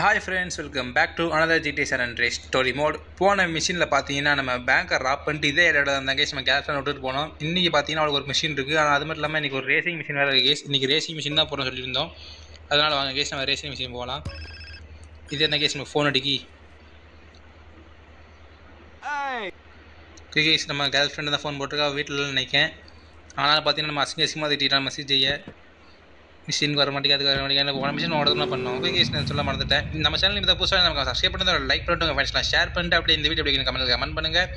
Hi friends, welcome back to another GT San Andreas story mode. போன மிஷினில் பார்த்தீங்கன்னா நம்ம பேங்கை ராப் பண்ணிட்டு இதே இடம் இருந்தாங்க. நம்ம கேஸ் விட்டுட்டு போனோம். இன்றைக்கி பார்த்தீங்கன்னா அவளுக்கு ஒரு மிஷின் இருக்குது. ஆனால் அது மட்டும் இல்லாமல் இன்றைக்கி ஒரு ரேசிங் மிஷின் வேறு இருக்குது கேஸ். இன்றைக்கி ரேசிங் மிஷின் தான் போகிறோம் சொல்லியிருந்தோம். அதனால் வாங்க கேஸ், நம்ம ரேசிங் மிஷின் போகலாம். இது என்ன கேஸ், நம்ம ஃபோன் அடிக்கி கேஸ் நம்ம கேர்ள் ஃப்ரெண்டு தான் ஃபோன் போட்டிருக்கா வீட்டில் நினைக்கேன். ஆனால் பார்த்தீங்கன்னா நம்ம அசிங்கமாக திட்டான் மெசேஜ் செய்ய. மிஷின் வர மாட்டேங்க, அதுக்கு வர மாட்டேங்க. போன மிஷின் ஓடலாம் பண்ணோம். ஓகே கேஸ், நான் சொல்ல மறந்துட்டேன். நம்ம சேனல் இப்போ புதுசாக நமக்கு சப்ஸ்கிரைப் பண்ணுறது, லைக் பண்ணிட்டு ஃப்ரெண்ட்ஸ்லாம் ஷேர் பண்ணிட்டு அப்படியே இந்த வீடியோ அப்படி கமெண்ட் பண்ணுங்கள்.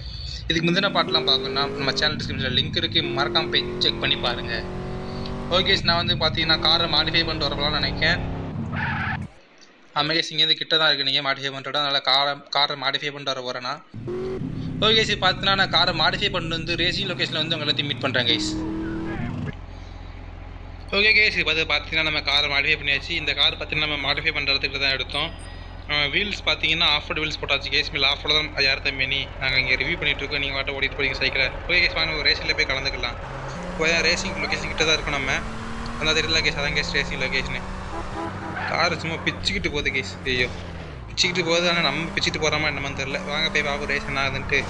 இதுக்கு முந்தின பாட்டெலாம் பார்க்கணும்னா நம்ம சேனல் டிஸ்கிரிப்ஷனில் லிங்க் இருக்குது, மறக்காமல் போய் செக் பண்ணி பாருங்கள். ஓகே, நான் வந்து பார்த்தீங்கன்னா காரை மாடிஃபை பண்ணிட்டு வரலாம்னு நினைக்கிறேன். அமேகேஸ் இங்கேருந்து கிட்ட தான் இருக்குது, நீங்கள் மாடிஃபை பண்ணிட்டு அதனால் காரை மாடிஃபை பண்ணிட்டு வர போகிறேன்னா. ஓகே கேஸ், பார்த்தீங்கன்னா நான் காரை மாடிஃபை பண்ணிட்டு வந்து ரேசிங் லொக்கேஷனில் வந்து உங்களை எல்லாத்தையும் மீட் பண்ணுறேன் கைஸ். ஓகே கேஸ், இப்போ பார்த்தீங்கன்னா நம்ம காரை மாடிஃபை பண்ணியாச்சு. இந்த கார் பார்த்தீங்கன்னா நம்ம மாடிஃபை பண்ணுறதுக்கு தான் எடுத்தோம். வீல்ஸ் பார்த்தீங்கன்னா ஆஃபர்ட் வீல்ஸ் போட்டாச்சு கேஸ். மேலே ஆஃபர்ட் தான் யார் தம்பி நாங்கள் இங்கே ரிவ்யூ பண்ணிகிட்ருக்கோம். நீங்கள் வாட்ட ஓடிட்டு போய் சைக்கிளை. ஓகே கேஸ், வாங்க ஒரு ரேசிங்கில் போய் கலந்துக்கலாம். இப்போ ரேசிங் லொக்கேஷன் கிட்ட தான் இருக்கும். நம்ம அந்த தெரியல கேஸ், அதான் கேஸ் ரேசிங் லொக்கேஷனு. கார் சும்மா பிச்சுக்கிட்டு போகுது கேஸ். ஐயோ, பிச்சுக்கிட்டு போகுது. ஆனால் நம்ம பிச்சுட்டு போகிறோமா என்னமான்னு தெரில. வாங்க போய் பார்ப்போம் ரேஸ் என்ன ஆகுதுன்ட்டு.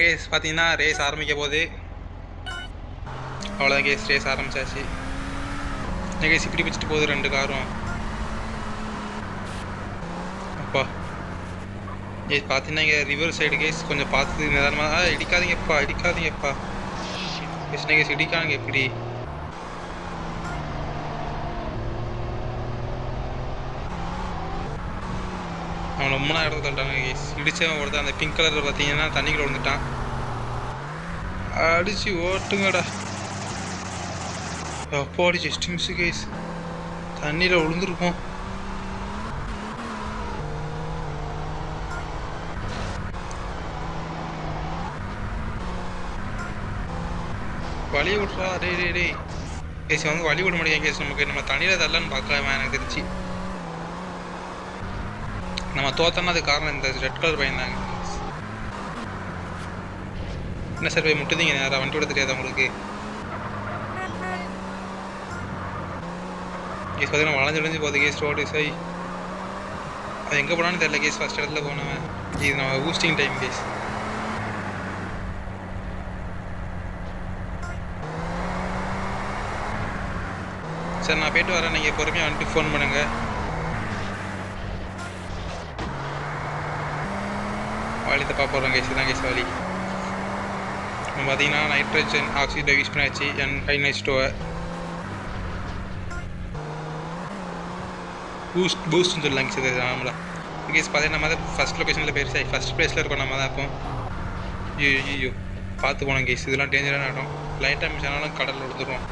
கேஸ் பார்த்தீங்கன்னா ரேஸ் ஆரம்பிக்க போகுது. அவ்வளோதான் கேஸ், ரேஸ் ஆரம்பிச்சாச்சு. கேஸ் இப்படி பிச்சுட்டு போகுது ரெண்டு காரும். அப்பா கேஸ் பார்த்தீங்கன்னா இங்கே ரிவர் சைடு கேஸ், கொஞ்சம் பார்த்து நிதானமாக இடிக்காதீங்கப்பா இடிக்காதீங்கப்பா கேஸ். கேஸ் இடிக்காங்க எப்படி? அவனை ரொம்ப நேரம் இடத்துல தள்ளிட்டாங்க கேஸ். இடிச்சவன் ஒருத்தான் அந்த பிங்க் கலரில் பார்த்தீங்கன்னா தண்ணிக்குள்ள விழுந்துட்டான். அடிச்சு ஓட்டுங்கடா. அப்போ அடிச்சு ஜஸ்ட் மிஸ் கேஸ், தண்ணியில் விழுந்துருப்போம். வழி விட்றா டே கேஸ். வந்து வழி விட முடியாது கேஸ். நமக்கு நம்ம தண்ணியில் தள்ளன்னு பார்க்கலாம் எனக்கு தெரிஞ்சு. நம்ம தோத்தோன்னா அது காரணம் இந்த ரெட் கலர் பையன் தாங்க. என்ன சார் போய் முட்டுதீங்க நேரம், வண்டி விட தெரியாது உங்களுக்கு கேஸ். பார்த்தீங்கன்னா வளைஞ்சு போகுது கேஸ் ரோடு. சரி அது எங்கே போனான்னு தெரியல கேஸ். ஃபஸ்ட் இடத்துல போனவன். இது நம்ம பூஸ்டிங் டைம் கேஸ். சார் நான் போய்ட்டு வரேன், நீங்கள் பொறுமையாக வந்துட்டு ஃபோன் பண்ணுங்கள். வழி தப்பா போகிறோம் கேஸ். தான் கேஸ் வழி. நம்ம பார்த்தீங்கன்னா நைட்ரஜன் ஆக்சிஜன் யூஸ் பண்ணியாச்சு. N5H2 பூஸ்ட்னு சொல்லலாங்க சார் நார்மலாக கேஸ். பார்த்தீங்கன்னா நம்ம தான் ஃபஸ்ட் லொக்கேஷனில் போயிருச்சு. ஃபஸ்ட் ப்ளேஸில் இருக்கோம் நம்ம தான். அப்போ ஐயோ பார்த்து போனோம் கேஸ். இதெல்லாம் டேஞ்சரான இடம். லைட்டாக மிஸ் ஆனாலும் கடலில் விழுந்துருவோம்.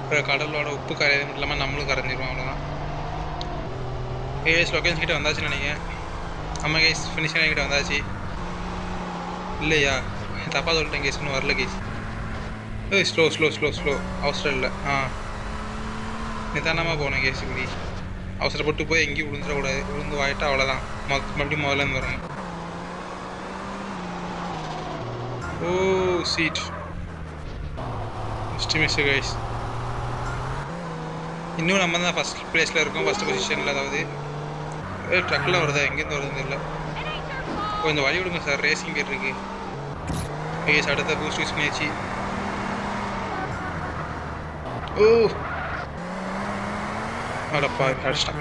அப்புறம் கடலோட உப்பு கரையாது மட்டும் இல்லாமல் நம்மளும் கரைஞ்சிருவோம். அவ்வளோதான் கேஸ். லொக்கேஷன் கிட்டே வந்தாச்சுன்னு நினைக்கிறேன். நம்ம கேஸ் ஃபினிஷிங் கிட்டே வந்தாச்சு. இல்லையா தப்பாக சொல்லிட்டேன் கேஸ், இன்னும் வரல guys. Slow slow slow slow அவசரம் இல்லை. நிதானமாக போனேன் கேஸ். இப்படி அவசரப்பட்டு போய் எங்கேயும் விழுந்துடக்கூடாது. விழுந்து வாயிட்டா அவ்வளோதான். மறுபடியும் முதல்ல இருந்து வரணும். ஓ சீட் மிஸ் கைஸ். இன்னும் நம்ம தான் ஃபஸ்ட் ப்ளேஸில் இருக்கோம், ஃபஸ்ட் பொசிஷனில். அதாவது ட்ரக்கில் வருதா, எங்கேருந்து வருதுன்னு தெரியல. கொஞ்சம் வழி விடுங்க சார், ரேசிங் பேர் இருக்கு கேஸ். அடுத்த பூஸ்ட் யூஸ் பண்ணியாச்சு. ஓ அடப்பா அடிச்சிட்டான்.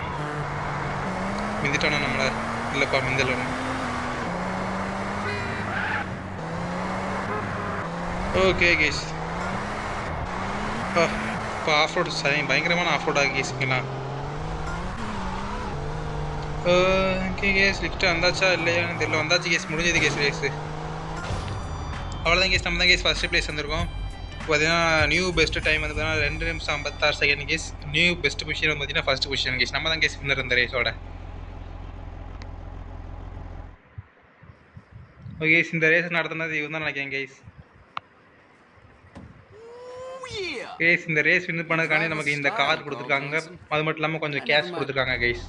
மிந்திட்டானா நம்மளை? இல்லைப்பா மிந்தல. Okay guys. இப்போ ஆஃப் ரோடு சரி பயங்கரமான ஆஃப் ரோடாக கேஸுங்களா. ஓகே கேஸ், லிஃப்ட்டு வந்தாச்சா இல்லையான்னு தெரியல. வந்தாச்சு கேஸ், முடிஞ்சது கேஸ் ரேஸு. அவ்வளோதான் கேஸ், நம்ம தான் கேஸ் ஃபஸ்ட்டு ப்ளேஸ் வந்திருக்கோம். பார்த்தீங்கன்னா நியூ பெஸ்ட்டு டைம் வந்து பார்த்தீங்கன்னா 2 நிமிஷம் 56 second guys. New best position வந்து பார்த்தீங்கன்னா ஃபஸ்ட் பொசிஷன் கேஸ். நம்ம தான் கேஸ் வின்னர் இந்த ரேஸோட. ஓகே கேஸ், இந்த ரேஸ் நடத்தினது இவன் தான் நினைக்கிறேன் கேஸ். கேஸ் இந்த ரேஸ் வின் பண்ணதுக்காண்டி நமக்கு இந்த கார் கொடுத்துருக்காங்க. அது மட்டும் இல்லாமல் கொஞ்சம் கேஷ் கொடுத்துருக்காங்க கேஸ்.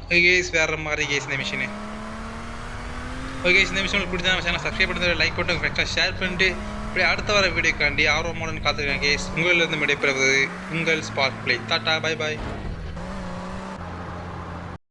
ஓகே கேஸ், வேறு மாதிரி கேஸ் இந்த மிஷினு. ஓகே இந்த மிஷின் உங்களுக்கு பிடிச்சா நம்ம சேனல் சப்ஸ்கிரைப் பண்ணுறது, லைக் பண்ணிட்டு ஃப்ரெண்ட்ஸாக ஷேர் பண்ணிட்டு அப்படி அடுத்த வர வீடியோக்காண்டி ஆர்வமுடன் காத்துக்கிறேன் கேஸ். உங்களிலிருந்து விடைபெறுவது உங்கள் spark play. Tata, bye bye.